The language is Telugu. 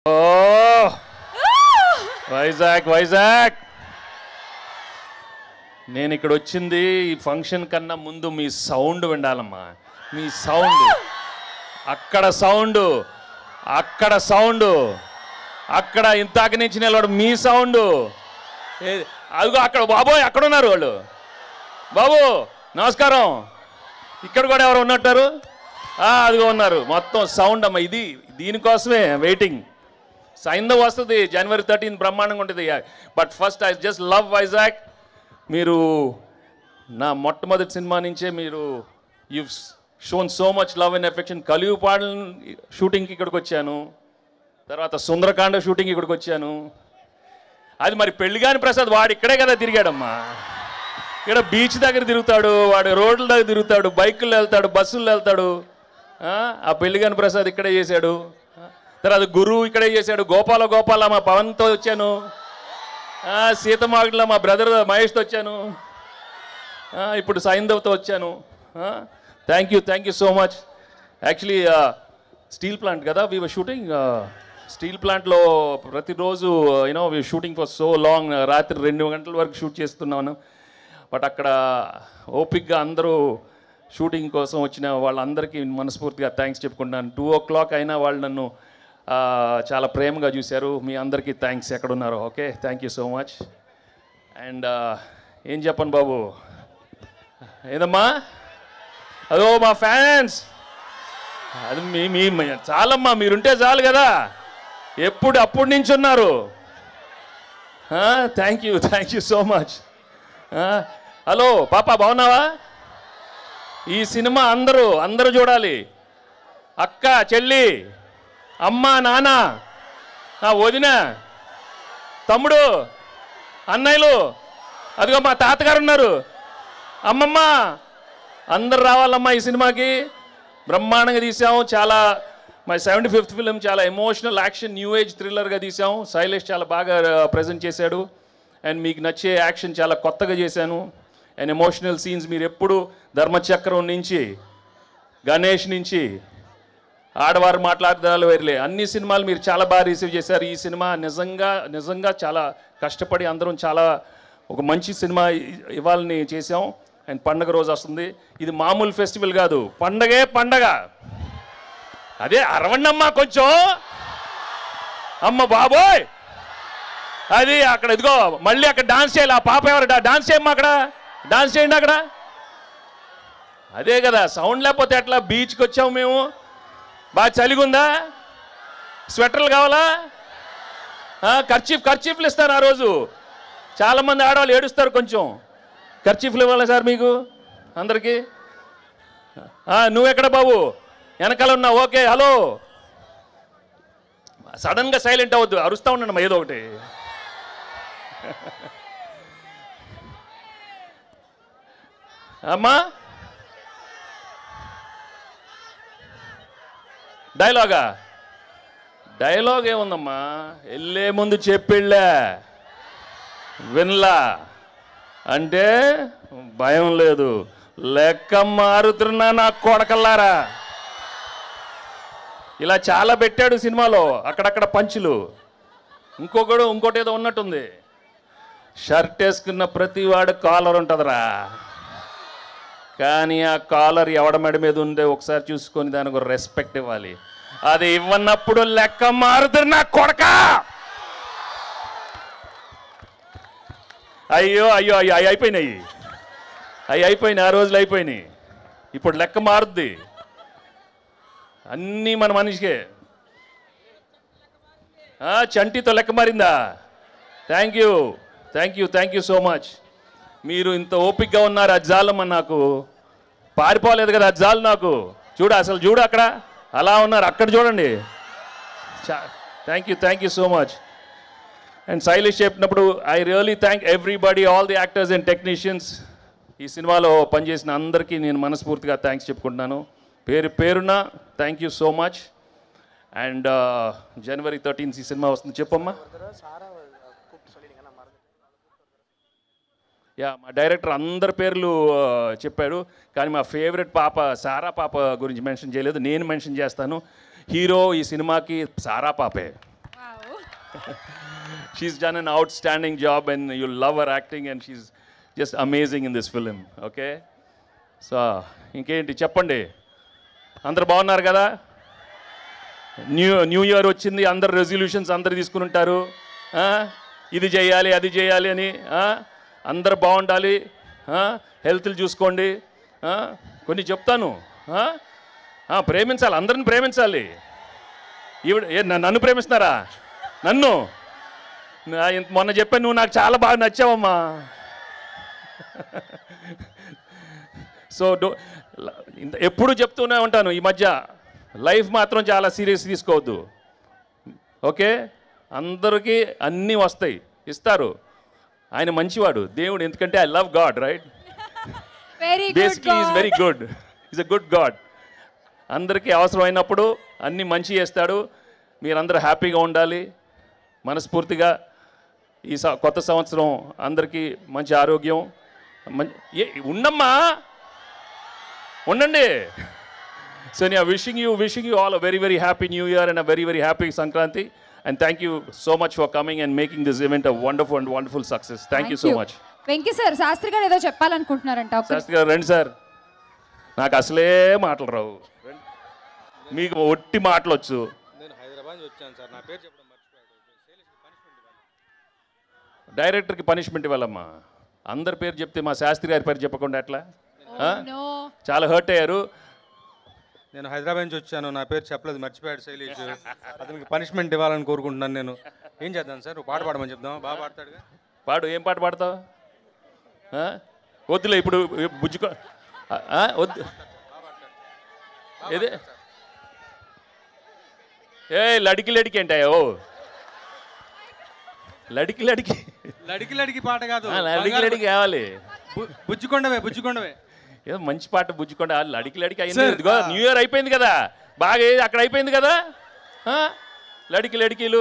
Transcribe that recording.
ఓ వైజాగ్ నేను ఇక్కడ వచ్చింది ఈ ఫంక్షన్ కన్నా ముందు మీ సౌండ్ వినాలమ్మా. మీ సౌండ్ అక్కడ సౌండ్ అక్కడ ఇంతాక నుంచి నిలబడు మీ సౌండ్. అదిగో అక్కడ బాబోయ్ అక్కడ ఉన్నారు వాళ్ళు. బాబు నమస్కారం. ఇక్కడ కూడా ఎవరు ఉన్నట్టారు? అదిగో ఉన్నారు. మొత్తం సౌండ్ అమ్మ. ఇది దీనికోసమే వెయిటింగ్. సైంధవ్ వస్తుంది January 13 బ్రహ్మాండంగా ఉంటుంది. But first I just love Vizag. మీరు నా మొట్టమొదటి సినిమా నుంచే మీరు you shown so much love and affection. కలియుపాడు షూటింగ్కి ఇక్కడికి వచ్చాను, తర్వాత సుందరకాండ షూటింగ్కి ఇక్కడికి వచ్చాను. అది మరి పెళ్లిగాని ప్రసాద్ వాడు ఇక్కడే కదా తిరిగాడమ్మా. ఇక్కడ బీచ్ దగ్గర తిరుగుతాడు, వాడు రోడ్ల దగ్గర తిరుగుతాడు, బైకుల్లో వెళ్తాడు, బస్సుల్లో వెళ్తాడు. ఆ పెళ్లిగాని ప్రసాద్ ఇక్కడే చేశాడు. తర్వాత గురువు ఇక్కడే చేశాడు. గోపాల మా పవన్తో వచ్చాను. సీతమాగడిలో మా బ్రదర్ మహేష్తో వచ్చాను. ఇప్పుడు సైంధవ్తో వచ్చాను. Thank you so much. Actually steel plant కదా వీ వర్ షూటింగ్. స్టీల్ ప్లాంట్లో ప్రతిరోజు you know we shooting for so long. రాత్రి 2 గంటల వరకు షూట్ చేస్తున్నాను. బట్ అక్కడ ఓపిక్గా అందరూ షూటింగ్ కోసం వచ్చిన వాళ్ళందరికీ మనస్ఫూర్తిగా థ్యాంక్స్ చెప్పుకుంటున్నాను. 2 o'clock అయినా వాళ్ళు నన్ను చాలా ప్రేమగా చూశారు. మీ అందరికీ థ్యాంక్స్ ఎక్కడున్నారో. Okay, thank you so much. And ఏం చెప్పను బాబు, ఏదమ్మా అదో మా ఫ్యాన్స్. అది మీ చాలమ్మా, మీరుంటే చాలు కదా. అప్పటి నుంచి ఉన్నారు. Thank you so much. Hello పాప, బాగున్నావా? ఈ సినిమా అందరూ చూడాలి. అక్క, చెల్లి, అమ్మ, నాన్న, వదిన, తమ్ముడు, అన్నయ్యలు, అదిగో మా తాతగారు ఉన్నారు, అమ్మమ్మ, అందరు రావాలమ్మా ఈ సినిమాకి. బ్రహ్మాండంగా తీసాము. చాలా మై 75th ఫిలిం. చాలా ఎమోషనల్ యాక్షన్ న్యూ ఏజ్ థ్రిల్లర్గా తీసాము. శైలేష్ చాలా బాగా ప్రజెంట్ చేశాడు. అండ్ మీకు నచ్చే యాక్షన్ చాలా కొత్తగా చేశాను. అండ్ ఎమోషనల్ సీన్స్ మీరు ఎప్పుడు ధర్మచక్రం నుంచి, గణేష్ నుంచి, ఆడవారు మాట్లాడదాలు వేరులే, అన్ని సినిమాలు మీరు చాలా బాగా రిసీవ్ చేశారు. ఈ సినిమా నిజంగా చాలా కష్టపడి అందరం చాలా ఒక మంచి సినిమా ఇవ్వాలని చేసాం. అండ్ పండగ రోజు వస్తుంది. ఇది మామూలు ఫెస్టివల్ కాదు, పండగ. అదే అరవండమ్మా కొంచెం. అమ్మ బాబోయ్, అది అక్కడ ఇదిగో మళ్ళీ అక్కడ డాన్స్ చేయాలి. ఆ పాప ఎవరు డాన్స్ చేయమ్మా, అక్కడ డాన్స్ చేయండి అక్కడ. అదే కదా సౌండ్ లేకపోతే ఎట్లా? బీచ్కి వచ్చాము మేము. బాగా చలిగుందా? స్వెటర్లు కావాలా? ఖర్చీఫ్లు ఇస్తారు ఆ రోజు. చాలామంది ఆడవాళ్ళు ఏడుస్తారు. కొంచెం ఖర్చీఫ్లు ఇవ్వాలా సార్ మీకు అందరికీ? నువ్వెక్కడ బాబు? వెనకాల ఉన్నావు. Okay, hello. సడన్గా సైలెంట్ అవ్వద్దు, అరుస్తూ ఉండండి ఏదో ఒకటి. అమ్మా డైలాగ్ ఏముందమ్మా? వెళ్ళే ముందు చెప్పిళ్ళే వినలా అంటే భయం లేదు. లెక్క మారుతున్నా నా కొడకల్లారా. ఇలా చాలా పెట్టాడు సినిమాలో, అక్కడక్కడ పంచులు. ఇంకోటి ఏదో ఉన్నట్టుంది. షర్ట్ వేసుకున్న ప్రతి వాడు కాలర్ ఉంటుందిరా, కానీ ఆ కాలర్ ఎవడ మెడ మీద ఉండే ఒకసారి చూసుకొని దానికి ఒక రెస్పెక్ట్ ఇవ్వాలి. అది ఇవ్వనప్పుడు లెక్క మారుతున్నా కొడక. అయ్యో అయిపోయినాయి. ఆ రోజులు అయిపోయినాయి. ఇప్పుడు లెక్క మారుద్ది. అన్నీ మన మనిషికే. చంటితో లెక్క మారిందా? Thank you so much. మీరు ఇంత ఓపిక్గా ఉన్నారు. అది చాలమ్మా, నాకు పారిపోలేదు కదా, అది చాలు నాకు. చూడు అక్కడ అలా ఉన్నారు, అక్కడ చూడండి. Thank you so much. And Sailesh చెప్పినప్పుడు I really thank everybody, all the actors and technicians. ఈ సినిమాలో పనిచేసిన అందరికీ నేను మనస్ఫూర్తిగా థ్యాంక్స్ చెప్పుకుంటున్నాను. పేరున thank you so much. And January 13 ఈ సినిమా వస్తుంది. చెప్పమ్మా. మా డైరెక్టర్ అందరి పేర్లు చెప్పాడు, కానీ మా ఫేవరెట్ పాప సారా పాప గురించి మెన్షన్ చేయలేదు. నేను మెన్షన్ చేస్తాను. హీరో ఈ సినిమాకి సారా పాపే. She's done an outstanding job and you'll love her acting and she's just amazing in this film. Okay? So, ఇంకేంటి చెప్పండి, అందరు బాగున్నారు కదా? న్యూ ఇయర్ వచ్చింది, అందరు రెజల్యూషన్స్ అందరు తీసుకుని ఉంటారు. ఇది చేయాలి అది చేయాలి అని. అందరు బాగుండాలి, హెల్త్లు చూసుకోండి. కొన్ని చెప్తాను, ప్రేమించాలి, అందరిని ప్రేమించాలి. నన్ను ప్రేమిస్తున్నారా? నన్ను మొన్న చెప్పాను, నువ్వు నాకు చాలా బాగా నచ్చావమ్మా. సో ఎప్పుడు చెప్తూనే ఉంటాను ఈ మధ్య, లైఫ్ మాత్రం చాలా సీరియస్ తీసుకోవద్దు. ఓకే, అందరికీ అన్నీ వస్తాయి, ఇస్తారు. ఆయన మంచివాడు దేవుడు, ఎందుకంటే I love God, right? Basically is very good, is a good God. అందరికీ అవసరమైనప్పుడు అన్నీ మంచి చేస్తాడు. మీరందరూ హ్యాపీగా ఉండాలి. మనస్ఫూర్తిగా ఈ కొత్త సంవత్సరం అందరికీ మంచి ఆరోగ్యం ఉండమ్మా, ఉండండి. So yeah, wishing you all a very, very happy New Year and a very, very happy Sankranti. And thank you so much for coming and making this event a wonderful success. Thank you so much. Venky sir, Shastri garu ఏదో చెప్పాలనుకుంటున్నారంట. శాస్త్రి గారు రండి సార్. నాకు అసలే మాటలు రావు, మీకు ఒట్టి మాటలు వచ్చు. నేను హైదరాబాద్ నుంచి వచ్చాను సార్, నా పేరు చెప్పడం మర్చిపోయాడు. డైరెక్టర్కి పనిష్మెంట్ ఇవ్వాలమ్మా. అందరి పేరు చెప్తే మా శాస్త్రి గారి పేరు చెప్పకుండా ఎట్లా? చాలా హర్ట్ అయ్యారు. నేను హైదరాబాద్ నుంచి వచ్చాను, నా పేరు చెప్పలేదు, మర్చిపోయాడు శైలేష్. అతనికి పనిష్మెంట్ ఇవ్వాలని కోరుకుంటున్నాను. నేను ఏం చేద్దాం సార్? పాట పాడమని చెప్దాం, బాగా పాడతాడుగా. పాడు. ఏం పాట పాడతావు? వద్దులే ఇప్పుడు, బుజ్జుకో వద్దు. ఏదే లడికి లడికి ఏంటాయో? లడికి లడికి లడికి లడికి పాట కాదు, లడికి లడికి కావాలి. బుజ్జికొండవే ఏదో మంచి పాట, బుజ్జుకోండి. లడికి లడికి అయింది. న్యూ ఇయర్ అయిపోయింది కదా, బాగా అక్కడ అయిపోయింది కదా. లడికి లడికీలు